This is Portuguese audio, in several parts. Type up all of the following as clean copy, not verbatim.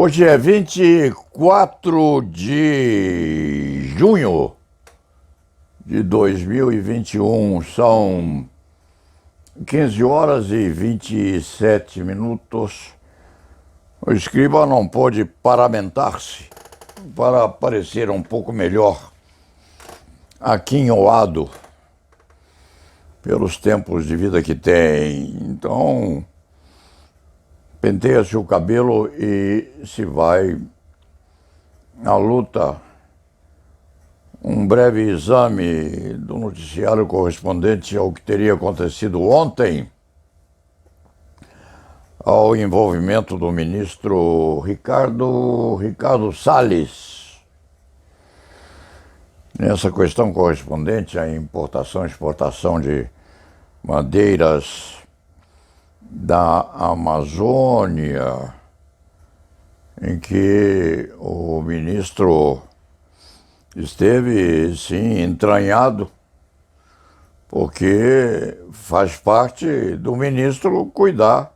Hoje é 24 de junho de 2021, são 15 horas e 27 minutos. O escriba não pôde paramentar-se para parecer um pouco melhor aquinhoado pelos tempos de vida que tem. Então, penteia-se o cabelo e se vai à luta. Um breve exame do noticiário correspondente ao que teria acontecido ontem, ao envolvimento do ministro Ricardo Salles nessa questão correspondente à importação e exportação de madeiras da Amazônia, em que o ministro esteve, sim, entranhado, porque faz parte do ministro cuidar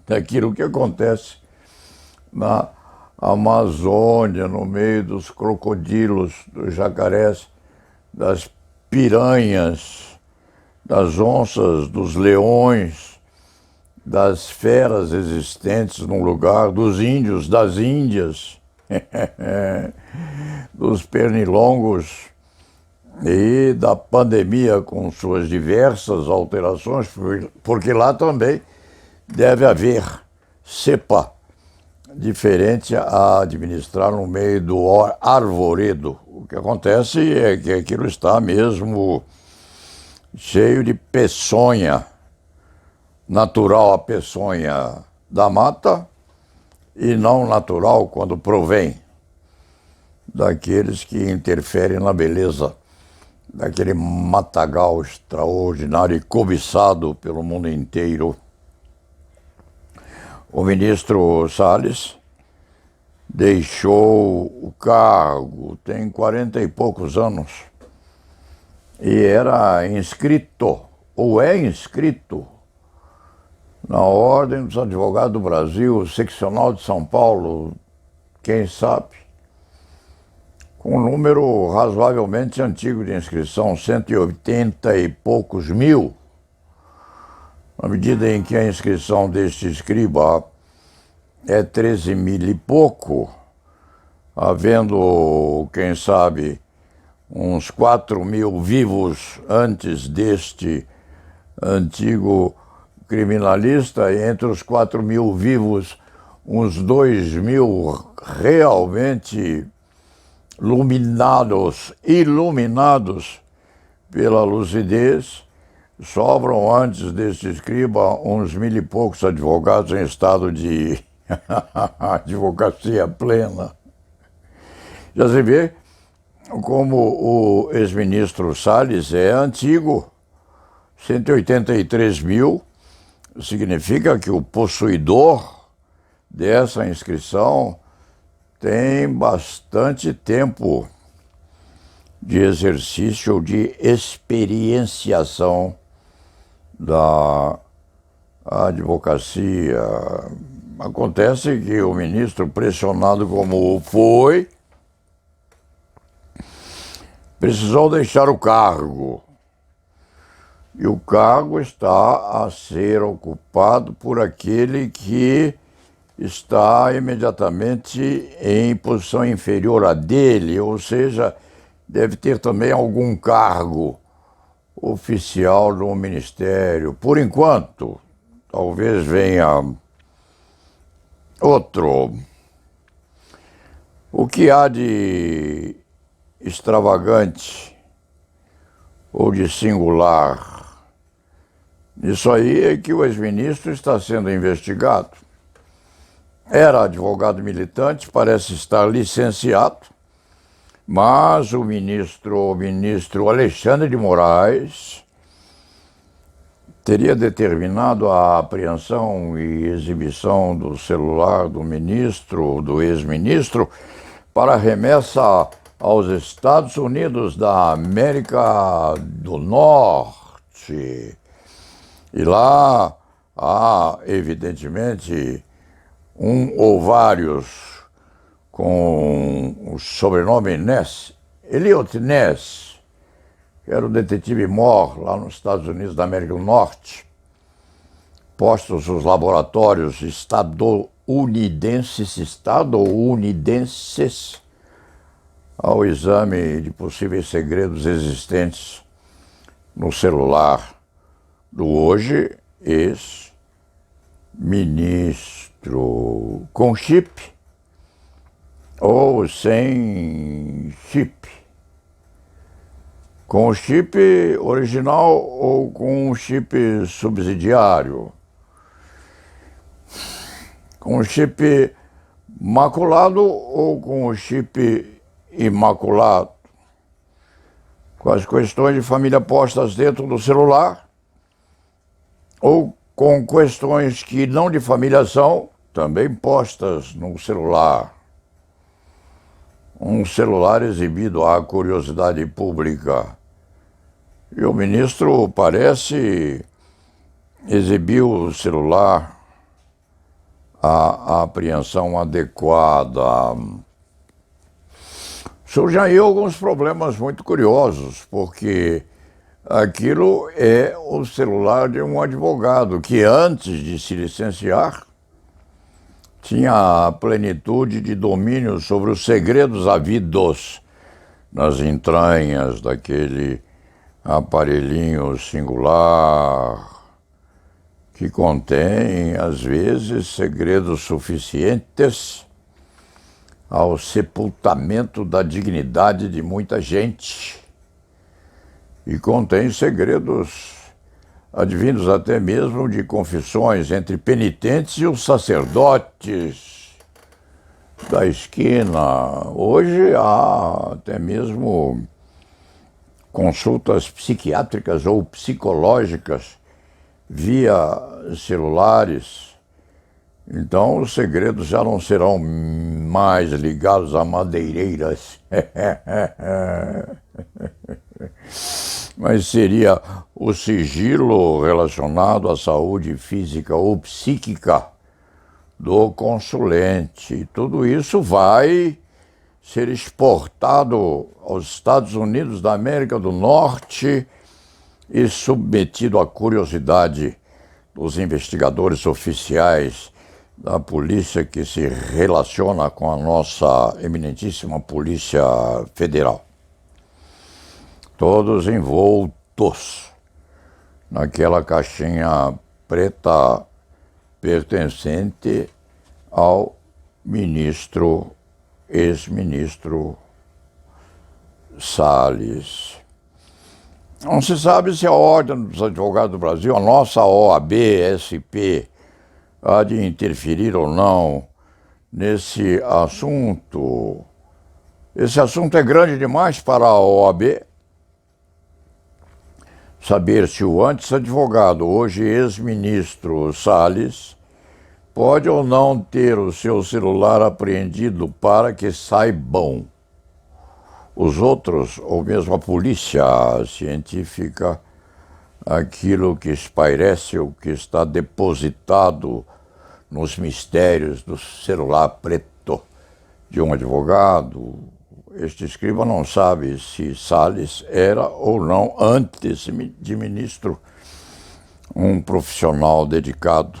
daquilo que acontece na Amazônia, no meio dos crocodilos, dos jacarés, das piranhas, das onças, dos leões, das feras existentes no lugar, dos índios, das índias, dos pernilongos e da pandemia com suas diversas alterações, porque lá também deve haver cepa diferente a administrar no meio do arvoredo. O que acontece é que aquilo está mesmo cheio de peçonha, natural a peçonha da mata e não natural quando provém daqueles que interferem na beleza daquele matagal extraordinário e cobiçado pelo mundo inteiro. O ministro Salles deixou o cargo, tem 40 e poucos anos, e era inscrito, ou é inscrito, na Ordem dos Advogados do Brasil, seccional de São Paulo, quem sabe, com um número razoavelmente antigo de inscrição, 180 e poucos mil, na medida em que a inscrição deste escriba é 13 mil e pouco, havendo, quem sabe, uns 4 mil vivos antes deste antigo criminalista, e entre os 4 mil vivos, uns 2 mil realmente iluminados pela lucidez. Sobram antes deste escriba uns 1.000 e poucos advogados em estado de advocacia plena. Já se vê como o ex-ministro Salles é antigo. 183 mil significa que o possuidor dessa inscrição tem bastante tempo de exercício ou de experienciação da advocacia. Acontece que o ministro, pressionado como foi, precisou deixar o cargo. E o cargo está a ser ocupado por aquele que está imediatamente em posição inferior à dele, ou seja, deve ter também algum cargo oficial no ministério. Por enquanto, talvez venha outro. O que há de extravagante ou de singular nisso aí é que o ex-ministro está sendo investigado. Era advogado militante, parece estar licenciado, mas o ministro Alexandre de Moraes teria determinado a apreensão e exibição do celular do ministro, do ex-ministro, para remessa aos Estados Unidos da América do Norte. E lá há, evidentemente, um ou vários com o sobrenome Ness, Elliot Ness, que era o detetive mor lá nos Estados Unidos da América do Norte, postos os laboratórios estadunidenses ao exame de possíveis segredos existentes no celular do hoje ex-ministro, com chip ou sem chip, com o chip original ou com um chip subsidiário, com o chip maculado ou com o chip imaculado, com as questões de família postas dentro do celular, ou com questões que não de família são também postas no celular. Um celular exibido à curiosidade pública. E o ministro parece exibiu o celular à apreensão adequada. Surgem aí alguns problemas muito curiosos, porque aquilo é o celular de um advogado que, antes de se licenciar, tinha a plenitude de domínio sobre os segredos havidos nas entranhas daquele aparelhinho singular que contém, às vezes, segredos suficientes ao sepultamento da dignidade de muita gente. E contém segredos advindos até mesmo de confissões entre penitentes e os sacerdotes da esquina. Hoje há até mesmo consultas psiquiátricas ou psicológicas via celulares. Então os segredos já não serão mais ligados a madeireiras. Mas seria o sigilo relacionado à saúde física ou psíquica do consulente. Tudo isso vai ser exportado aos Estados Unidos da América do Norte e submetido à curiosidade dos investigadores oficiais da polícia que se relaciona com a nossa eminentíssima Polícia Federal. Todos envoltos naquela caixinha preta pertencente ao ministro, ex-ministro Salles. Não se sabe se a Ordem dos Advogados do Brasil, a nossa OAB-SP, há de interferir ou não nesse assunto. Esse assunto é grande demais para a OAB. Saber se o antes advogado, hoje ex-ministro Salles, pode ou não ter o seu celular apreendido para que saibam os outros, ou mesmo a polícia científica, aquilo que espairece ou que está depositado nos mistérios do celular preto de um advogado. Este escriba não sabe se Salles era ou não, antes de ministro, um profissional dedicado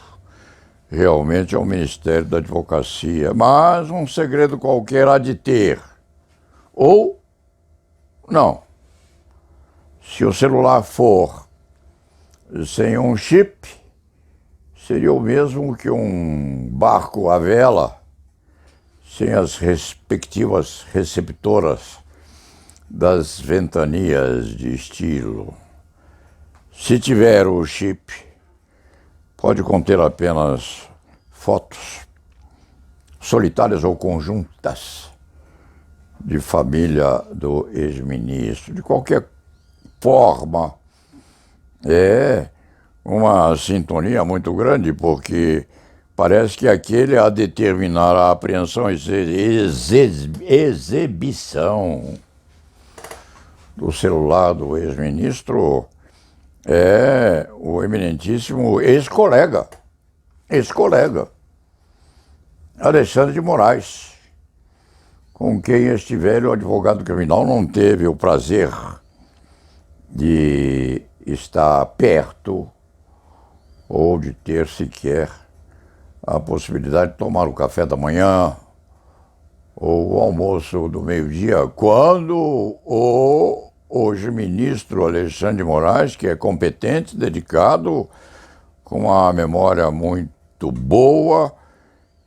realmente ao Ministério da Advocacia. Mas um segredo qualquer há de ter. Ou não. Se o celular for sem um chip, seria o mesmo que um barco à vela, sem as respectivas receptoras das ventanias de estilo. Se tiver o chip, pode conter apenas fotos solitárias ou conjuntas de família do ex-ministro. De qualquer forma, é uma sintonia muito grande, porque parece que aquele a determinar a apreensão e exibição do celular do ex-ministro é o eminentíssimo ex-colega, Alexandre de Moraes. com quem este velho advogado criminal não teve o prazer de estar perto ou de ter sequer a possibilidade de tomar o café da manhã ou o almoço do meio-dia, quando o hoje ministro Alexandre de Moraes, que é competente, dedicado, com uma memória muito boa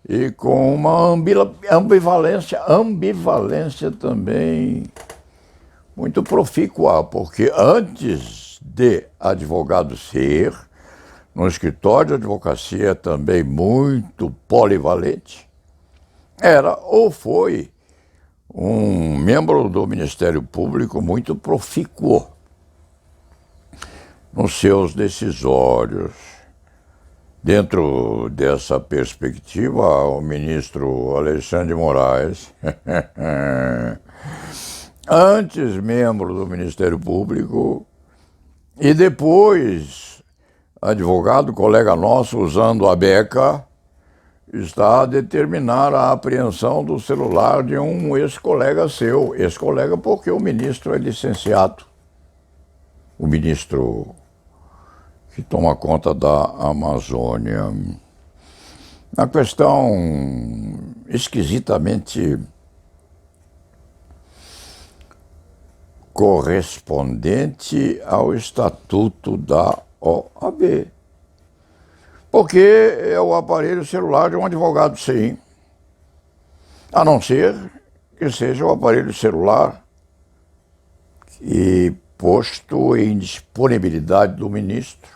e com uma ambivalência também muito profícua, porque antes de advogado ser, no escritório de advocacia também muito polivalente, era ou foi um membro do Ministério Público muito profícuo nos seus decisórios. Dentro dessa perspectiva, o ministro Alexandre de Moraes, antes membro do Ministério Público e depois advogado, colega nosso, usando a beca, está a determinar a apreensão do celular de um ex-colega seu. Ex-colega porque o ministro é licenciado. O ministro que toma conta da Amazônia. Uma questão esquisitamente correspondente ao estatuto da OAB. Porque é o aparelho celular de um advogado, sim. A não ser que seja o aparelho celular e posto em disponibilidade do ministro,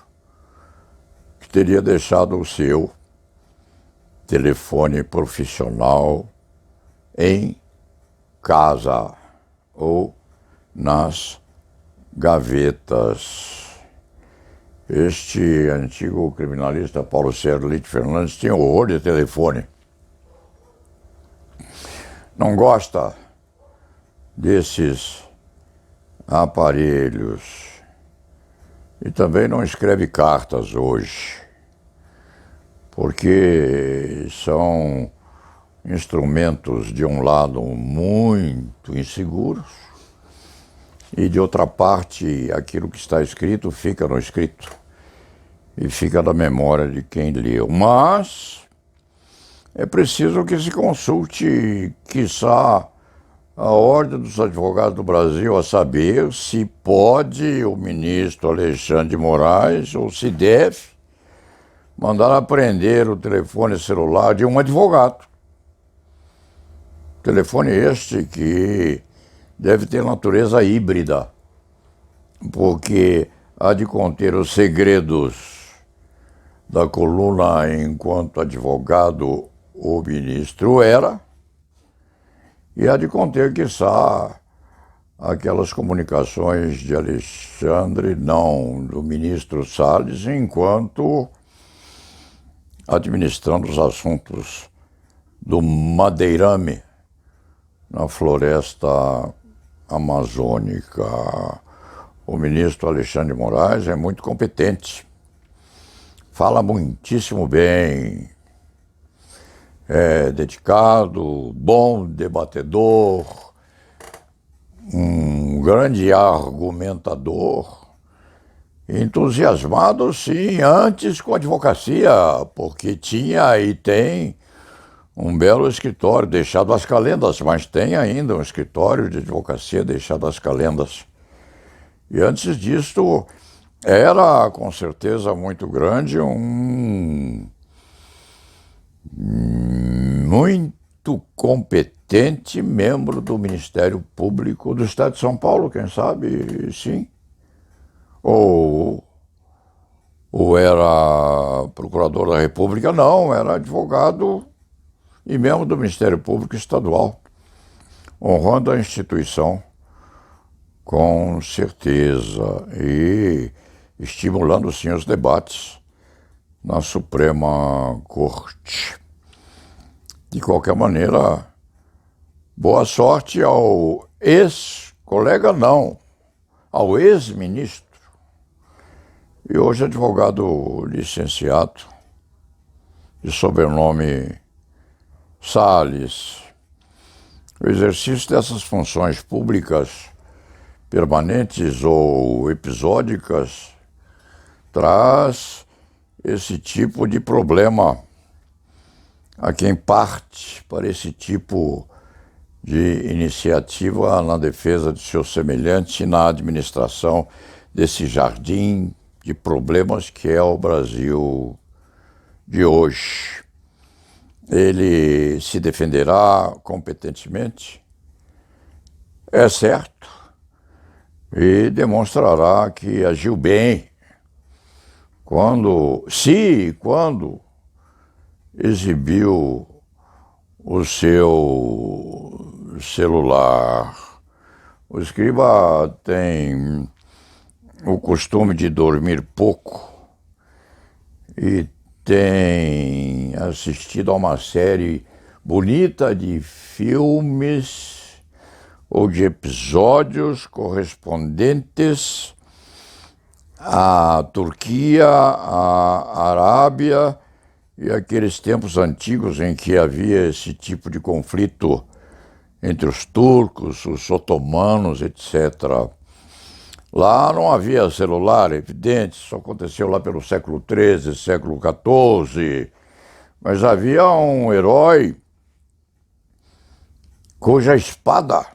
que teria deixado o seu telefone profissional em casa ou nas gavetas. Este antigo criminalista Paulo Sérgio Leite Fernandes tinha horror de telefone. Não gosta desses aparelhos e também não escreve cartas hoje, porque são instrumentos, de um lado, muito inseguros e, de outra parte, aquilo que está escrito fica no escrito e fica na memória de quem leu. Mas é preciso que se consulte, quiçá, a Ordem dos Advogados do Brasil, a saber se pode o ministro Alexandre de Moraes, ou se deve, mandar apreender o telefone celular de um advogado. Telefone este que deve ter natureza híbrida, porque há de conter os segredos da coluna enquanto advogado o ministro era, e há de conter, quiçá, aquelas comunicações de Alexandre, não, do ministro Salles, enquanto administrando os assuntos do madeirame na floresta amazônica. O ministro Alexandre de Moraes é muito competente, fala muitíssimo bem, é dedicado, bom debatedor, um grande argumentador, entusiasmado, sim, antes com a advocacia, porque tinha e tem um belo escritório deixado às calendas, mas tem ainda um escritório de advocacia deixado às calendas. E antes disto, era com certeza muito grande, muito competente membro do Ministério Público do Estado de São Paulo, quem sabe, sim. Ou era procurador da República, não, era advogado e membro do Ministério Público Estadual, honrando a instituição, com certeza, e estimulando, sim, os debates na Suprema Corte. De qualquer maneira, boa sorte ao ex-colega, não, ao ex-ministro, e hoje advogado licenciado, de sobrenome Salles, O exercício dessas funções públicas permanentes ou episódicas traz esse tipo de problema a quem parte para esse tipo de iniciativa na defesa de seu semelhante e na administração desse jardim de problemas que é o Brasil de hoje. Ele se defenderá competentemente, é certo, e demonstrará que agiu bem quando exibiu o seu celular. O escriba tem o costume de dormir pouco e tem assistido a uma série bonita de filmes ou de episódios correspondentes à Turquia, à Arábia e aqueles tempos antigos em que havia esse tipo de conflito entre os turcos, os otomanos, etc. Lá não havia celular, evidente, isso aconteceu lá pelo século XIII, século XIV, mas havia um herói cuja espada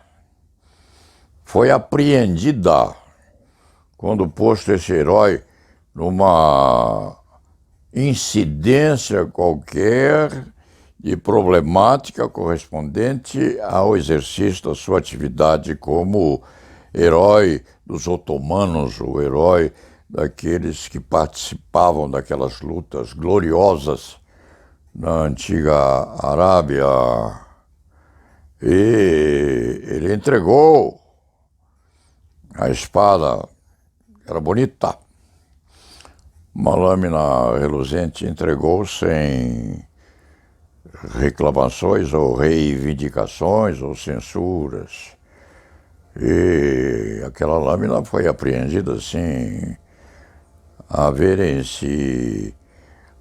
foi apreendida quando posto esse herói numa incidência qualquer de problemática correspondente ao exercício da sua atividade como herói dos otomanos, o herói daqueles que participavam daquelas lutas gloriosas na antiga Arábia. E ele entregou a espada, era bonita, uma lâmina reluzente, entregou sem reclamações ou reivindicações ou censuras. E aquela lâmina foi apreendida sem haverem se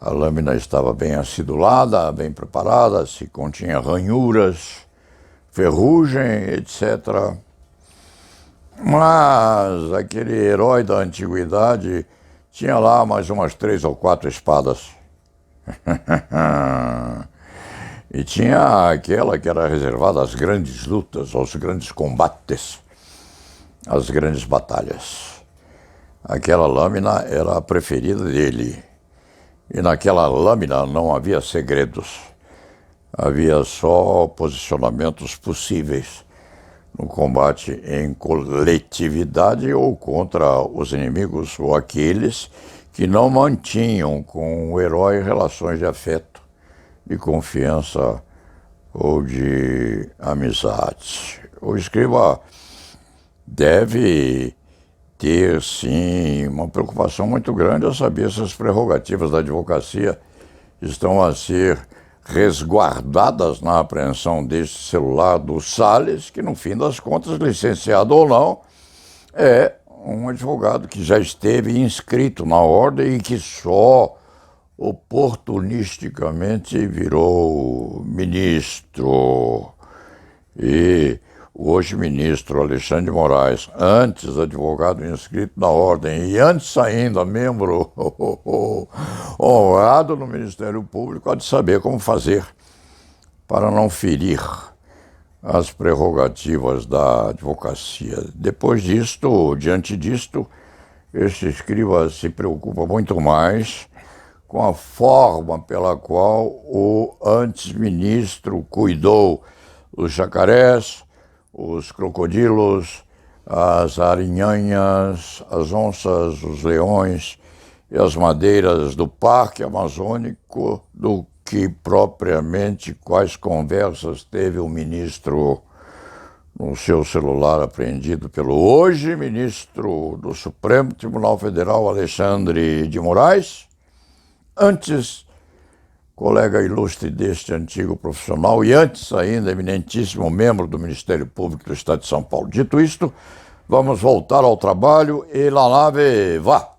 a lâmina estava bem acidulada, bem preparada, se continha ranhuras, ferrugem, etc. Mas aquele herói da antiguidade tinha lá mais umas 3 ou 4 espadas. E tinha aquela que era reservada às grandes lutas, aos grandes combates, às grandes batalhas. Aquela lâmina era a preferida dele. E naquela lâmina não havia segredos. Havia só posicionamentos possíveis no combate em coletividade ou contra os inimigos ou aqueles que não mantinham com o herói relações de afeto, de confiança ou de amizade. O escriba deve ter, sim, uma preocupação muito grande a saber se as prerrogativas da advocacia estão a ser resguardadas na apreensão deste celular do Salles, que no fim das contas, licenciado ou não, é um advogado que já esteve inscrito na ordem e que só oportunisticamente virou ministro. E o hoje ministro Alexandre de Moraes, antes advogado inscrito na ordem e antes ainda membro honrado no Ministério Público, há de saber como fazer para não ferir as prerrogativas da advocacia. Depois disto, diante disto, este escriba se preocupa muito mais com a forma pela qual o antes ministro cuidou os jacarés, os crocodilos, as aranhanhas, as onças, os leões e as madeiras do Parque Amazônico do que propriamente quais conversas teve o ministro no seu celular apreendido pelo hoje ministro do Supremo Tribunal Federal, Alexandre de Moraes, antes colega ilustre deste antigo profissional e antes ainda eminentíssimo membro do Ministério Público do Estado de São Paulo. Dito isto, vamos voltar ao trabalho e la nave vá!